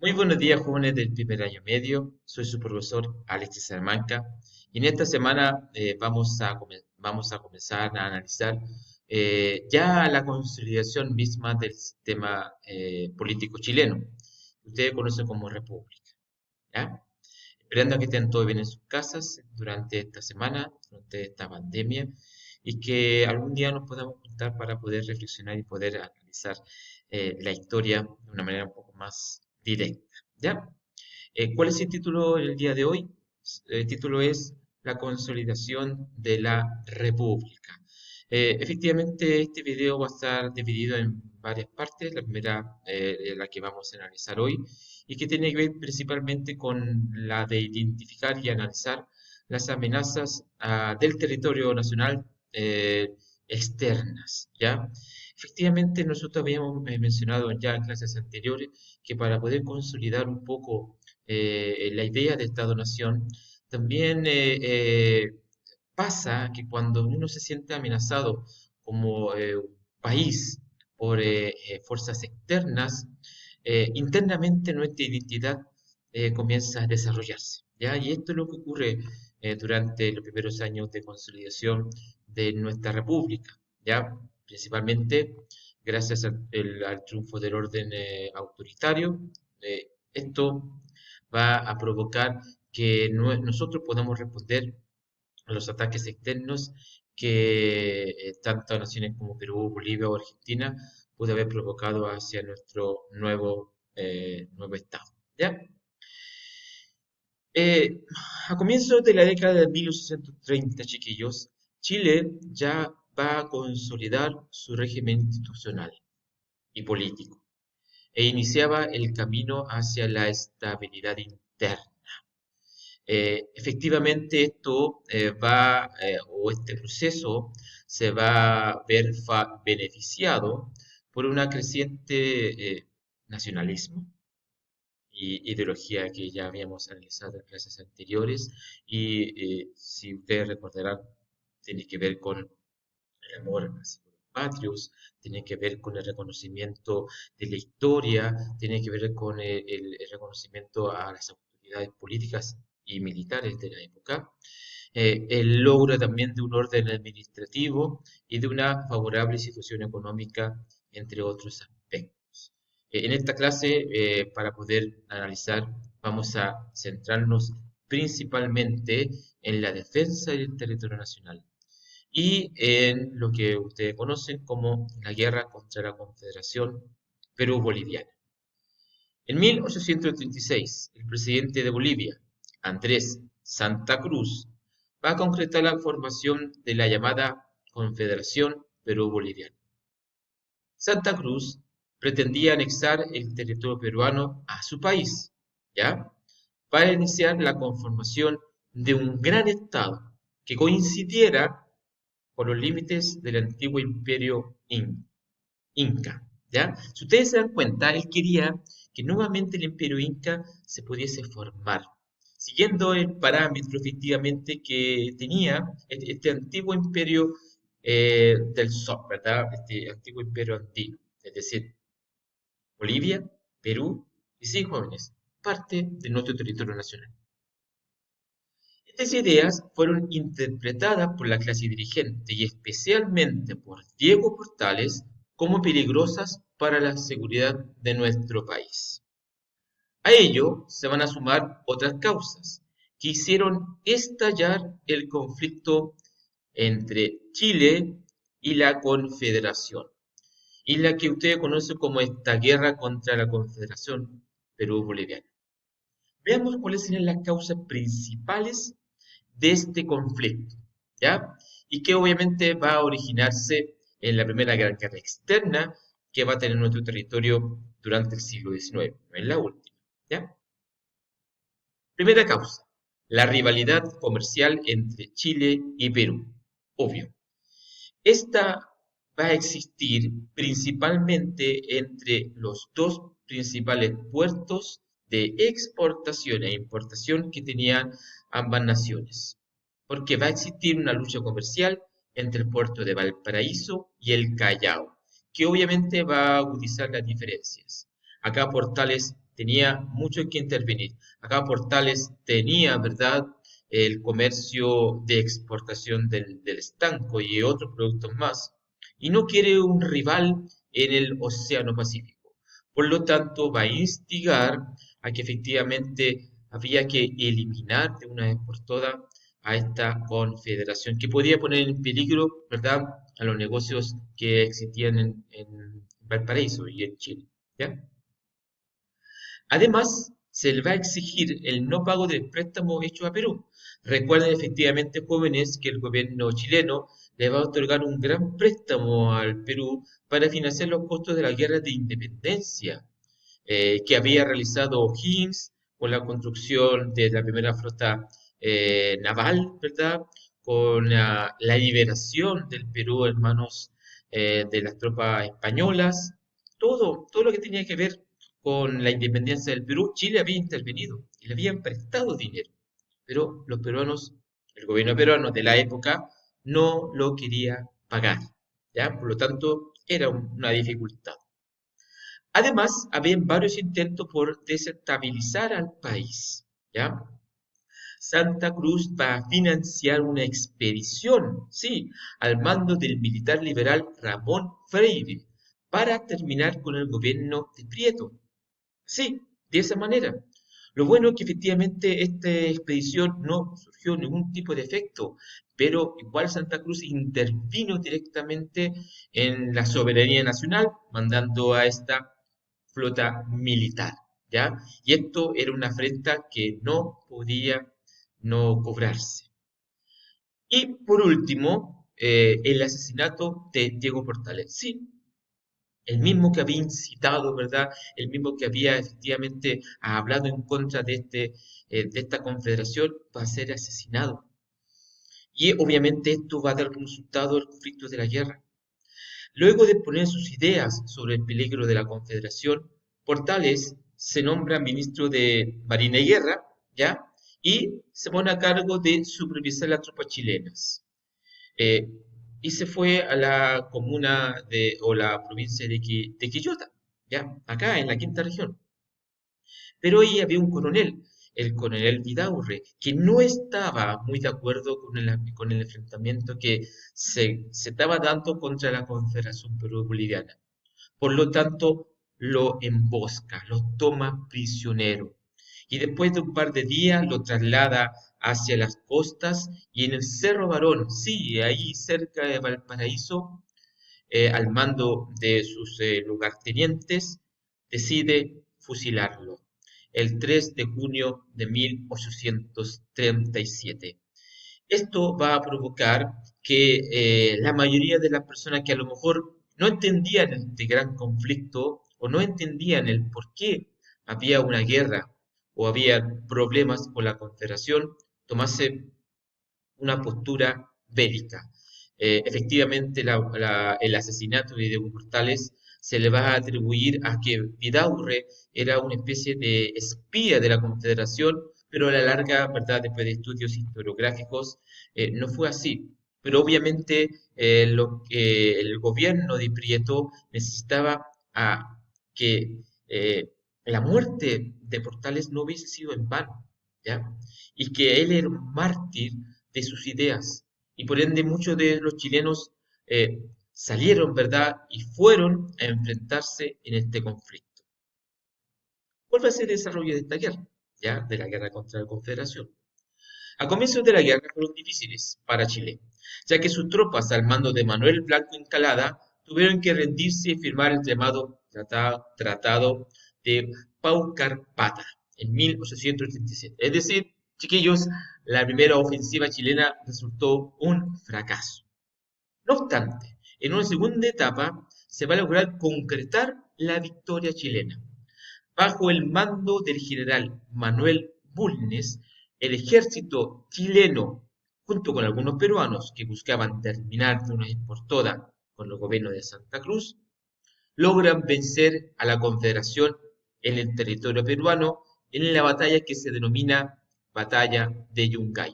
Muy buenos días, jóvenes del primer año medio. Soy su profesor Alexis Salamanca y en esta semana vamos a comenzar a analizar ya la consolidación misma del sistema político chileno, que ustedes conocen como República. ¿Ya? Esperando que estén todos bien en sus casas durante esta semana, durante esta pandemia, y que algún día nos podamos juntar para poder reflexionar y poder analizar la historia de una manera un poco más directa. ¿Ya? ¿Cuál es el título del día de hoy? El título es La consolidación de la República. Efectivamente, este video va a estar dividido en varias partes. La primera es la que vamos a analizar hoy y que tiene que ver principalmente con la de identificar y analizar las amenazas del territorio nacional externas, ¿ya? Efectivamente, nosotros habíamos mencionado ya en clases anteriores que para poder consolidar un poco la idea de Estado-Nación, también pasa que cuando uno se siente amenazado como país por fuerzas externas, internamente nuestra identidad comienza a desarrollarse, ¿ya? Y esto es lo que ocurre durante los primeros años de consolidación de nuestra república, ¿ya? Principalmente gracias al triunfo del orden autoritario. Esto va a provocar que nosotros podamos responder a los ataques externos que tanto naciones como Perú, Bolivia o Argentina pudo haber provocado hacia nuestro nuevo Estado. ¿Ya? Eh, a comienzos de la década de 1830, chiquillos, Chile ya va a consolidar su régimen institucional y político e iniciaba el camino hacia la estabilidad interna. Efectivamente, esto o este proceso se va a ver beneficiado por una creciente nacionalismo y ideología que ya habíamos analizado en clases anteriores y si ustedes recordarán, tiene que ver con el amor a los patrios, tiene que ver con el reconocimiento de la historia, tiene que ver con el reconocimiento a las autoridades políticas y militares de la época, el logro también de un orden administrativo y de una favorable situación económica, entre otros aspectos. En esta clase, para poder analizar, vamos a centrarnos principalmente en la defensa del territorio nacional y en lo que ustedes conocen como la guerra contra la Confederación Perú-Boliviana. En 1836, el presidente de Bolivia, Andrés Santa Cruz, va a concretar la formación de la llamada Confederación Perú-Boliviana. Santa Cruz pretendía anexar el territorio peruano a su país, ¿ya? Para iniciar la conformación de un gran estado que coincidiera con los límites del antiguo imperio inca, ¿ya? Si ustedes se dan cuenta, él quería que nuevamente el imperio inca se pudiese formar, siguiendo el parámetro efectivamente que tenía este antiguo imperio del Sol, ¿verdad? Este antiguo imperio andino, es decir, Bolivia, Perú y sí, jóvenes, parte de nuestro territorio nacional. Estas ideas fueron interpretadas por la clase dirigente y especialmente por Diego Portales como peligrosas para la seguridad de nuestro país. A ello se van a sumar otras causas que hicieron estallar el conflicto entre Chile y la Confederación, y la que usted conoce como esta guerra contra la Confederación Perú-Boliviana. Veamos cuáles serían las causas principales de este conflicto, ¿ya? Y que obviamente va a originarse en la primera gran guerra externa que va a tener nuestro territorio durante el siglo XIX, no es la última, ¿ya? Primera causa, la rivalidad comercial entre Chile y Perú. Obvio, esta va a existir principalmente entre los dos principales puertos de exportación e importación que tenían ambas naciones, porque va a existir una lucha comercial entre el puerto de Valparaíso y el Callao, que obviamente va a agudizar las diferencias. Acá Portales tenía mucho en que intervenir. Acá Portales tenía, ¿verdad?, el comercio de exportación del estanco y otros productos más, y no quiere un rival en el Océano Pacífico. Por lo tanto, va a instigar a que efectivamente había que eliminar de una vez por todas a esta confederación que podía poner en peligro, ¿verdad?, a los negocios que existían en Valparaíso y en Chile. ¿Ya? Además, se le va a exigir el no pago del préstamo hecho a Perú. Recuerden efectivamente, jóvenes, que el gobierno chileno le va a otorgar un gran préstamo al Perú para financiar los costos de la guerra de independencia que había realizado O'Higgins con la construcción de la primera flota naval, ¿verdad? Con la liberación del Perú en manos de las tropas españolas, todo lo que tenía que ver con la independencia del Perú, Chile había intervenido y le habían prestado dinero, pero los peruanos, el gobierno peruano de la época, no lo quería pagar, ¿ya? Por lo tanto, era una dificultad. Además, habían varios intentos por desestabilizar al país, ¿ya? Santa Cruz va a financiar una expedición, sí, al mando del militar liberal Ramón Freire, para terminar con el gobierno de Prieto. Sí, de esa manera. Lo bueno es que efectivamente esta expedición no surgió ningún tipo de efecto, pero igual Santa Cruz intervino directamente en la soberanía nacional, mandando a esta flota militar, ¿ya? Y esto era una afrenta que no podía no cobrarse. Y por último, el asesinato de Diego Portales. Sí, el mismo que había incitado, ¿verdad? El mismo que había efectivamente hablado en contra de esta confederación va a ser asesinado. Y obviamente esto va a dar como resultado el conflicto de la guerra. Luego de poner sus ideas sobre el peligro de la confederación, Portales se nombra ministro de Marina y Guerra, ¿ya? Y se pone a cargo de supervisar las tropas chilenas. Eh, y se fue a la comuna o la provincia de Quillota, ¿ya? Acá en la quinta región. Pero ahí había un coronel, el coronel Vidaurre, que no estaba muy de acuerdo con el enfrentamiento que se estaba dando contra la Confederación Perú-Boliviana. Por lo tanto, lo embosca, lo toma prisionero. Y después de un par de días lo traslada hacia las costas y en el Cerro Barón, sí, ahí cerca de Valparaíso, al mando de sus lugartenientes, decide fusilarlo el 3 de junio de 1837. Esto va a provocar que la mayoría de las personas que a lo mejor no entendían este gran conflicto o no entendían el por qué había una guerra o había problemas con la Confederación, tomase una postura bélica. Efectivamente, el asesinato de Diego Portales se le va a atribuir a que Vidaurre era una especie de espía de la Confederación, pero a la larga, ¿verdad? Después de estudios historiográficos, no fue así. Pero obviamente el gobierno de Prieto necesitaba que la muerte de Portales no hubiese sido en vano, ¿ya? Y que él era un mártir de sus ideas. Y por ende muchos de los chilenos salieron, ¿verdad? Y fueron a enfrentarse en este conflicto. ¿Cuál va a ser el desarrollo de esta guerra? ¿Ya? De la guerra contra la Confederación. A comienzos de la guerra fueron difíciles para Chile, ya que sus tropas al mando de Manuel Blanco Encalada tuvieron que rendirse y firmar el llamado Tratado de Paucarpata en 1887. Es decir, chiquillos, la primera ofensiva chilena resultó un fracaso. No obstante, en una segunda etapa se va a lograr concretar la victoria chilena. Bajo el mando del general Manuel Bulnes, el ejército chileno, junto con algunos peruanos que buscaban terminar de una vez por todas con los gobiernos de Santa Cruz, logran vencer a la Confederación en el territorio peruano en la batalla que se denomina Batalla de Yungay,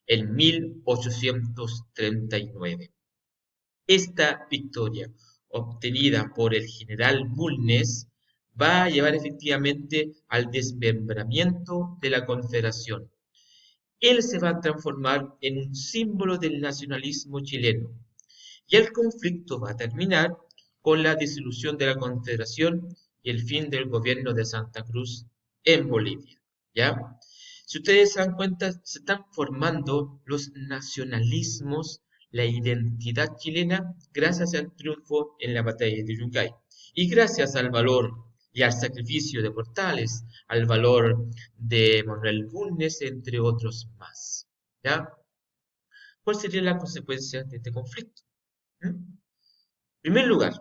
en 1839. Esta victoria, obtenida por el general Bulnes, va a llevar efectivamente al desmembramiento de la Confederación. Él se va a transformar en un símbolo del nacionalismo chileno y el conflicto va a terminar con la disolución de la Confederación y el fin del gobierno de Santa Cruz en Bolivia. ¿Ya? Si ustedes se dan cuenta, se están formando los nacionalismos, la identidad chilena, gracias al triunfo en la batalla de Yungay. Y gracias al valor y al sacrificio de Portales, al valor de Manuel Bulnes, entre otros más. ¿Ya? ¿Cuál sería la consecuencia de este conflicto? ¿Mm? En primer lugar,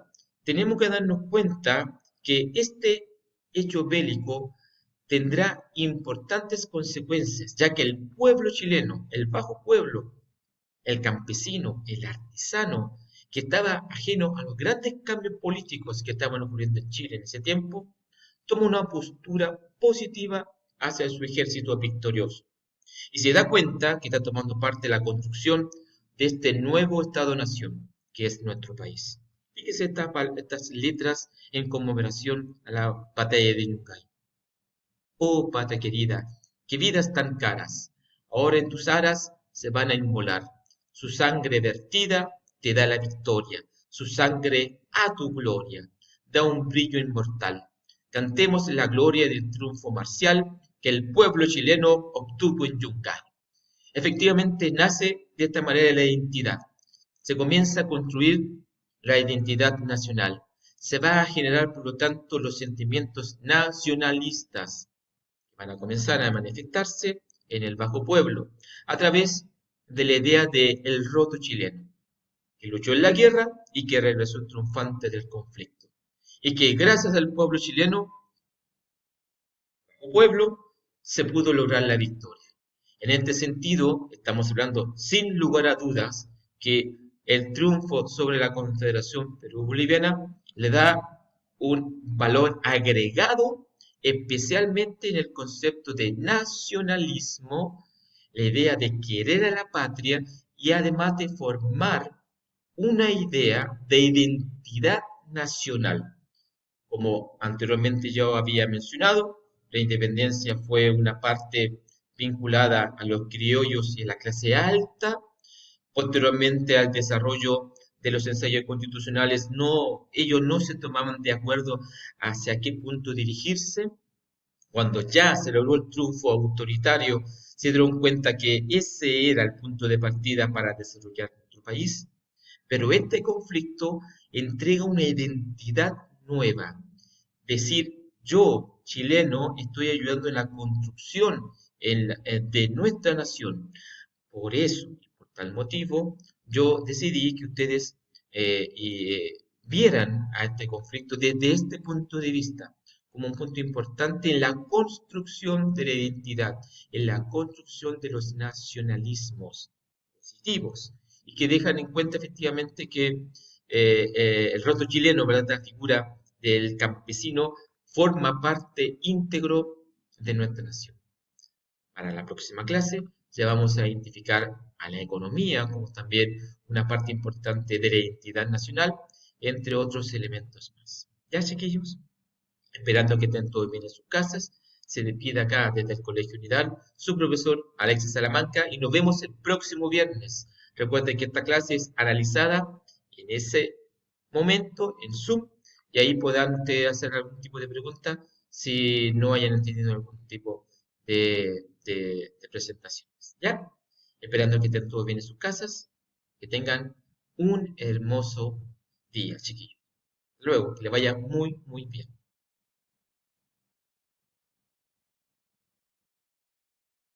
tenemos que darnos cuenta que este hecho bélico tendrá importantes consecuencias, ya que el pueblo chileno, el bajo pueblo, el campesino, el artesano, que estaba ajeno a los grandes cambios políticos que estaban ocurriendo en Chile en ese tiempo, toma una postura positiva hacia su ejército victorioso y se da cuenta que está tomando parte de la construcción de este nuevo Estado-nación que es nuestro país. Fíjese estas letras en conmemoración a la batalla de Yungay. Oh patria querida, qué vidas tan caras, ahora en tus aras se van a inmolar. Su sangre vertida te da la victoria, su sangre a tu gloria da un brillo inmortal. Cantemos la gloria del triunfo marcial que el pueblo chileno obtuvo en Yungay. Efectivamente, nace de esta manera la identidad. Se comienza a construir la identidad nacional. Se va a generar, por lo tanto, los sentimientos nacionalistas van a comenzar a manifestarse en el bajo pueblo a través de la idea de el roto chileno, que luchó en la guerra y que regresó triunfante del conflicto. Y que gracias al pueblo chileno, pueblo, se pudo lograr la victoria. En este sentido, estamos hablando sin lugar a dudas que el triunfo sobre la Confederación Perú-Boliviana le da un valor agregado, especialmente en el concepto de nacionalismo, la idea de querer a la patria y además de formar una idea de identidad nacional. Como anteriormente yo había mencionado, la independencia fue una parte vinculada a los criollos y a la clase alta. Posteriormente al desarrollo de los ensayos constitucionales, ellos no se tomaban de acuerdo hacia qué punto dirigirse. Cuando ya se logró el triunfo autoritario, se dieron cuenta que ese era el punto de partida para desarrollar nuestro país. Pero este conflicto entrega una identidad nueva. Decir, yo, chileno, estoy ayudando en la construcción de nuestra nación. Por eso, por tal motivo, yo decidí que ustedes vieran a este conflicto desde este punto de vista, como un punto importante en la construcción de la identidad, en la construcción de los nacionalismos positivos, y que dejan en cuenta efectivamente que el rostro chileno, ¿verdad? La figura del campesino forma parte íntegro de nuestra nación. Para la próxima clase ya vamos a identificar a la economía como también una parte importante de la identidad nacional, entre otros elementos más. ¿Ya, chiquillos? Esperando que estén todos bien en sus casas, se despide acá desde el Colegio Unidad su profesor Alexis Salamanca y nos vemos el próximo viernes. Recuerden que esta clase es analizada en ese momento en Zoom y ahí podrán ustedes hacer algún tipo de pregunta si no hayan entendido algún tipo de presentaciones. ¿Ya? Esperando que estén todos bien en sus casas, que tengan un hermoso día, chiquillos. Luego, que les vaya muy, muy bien.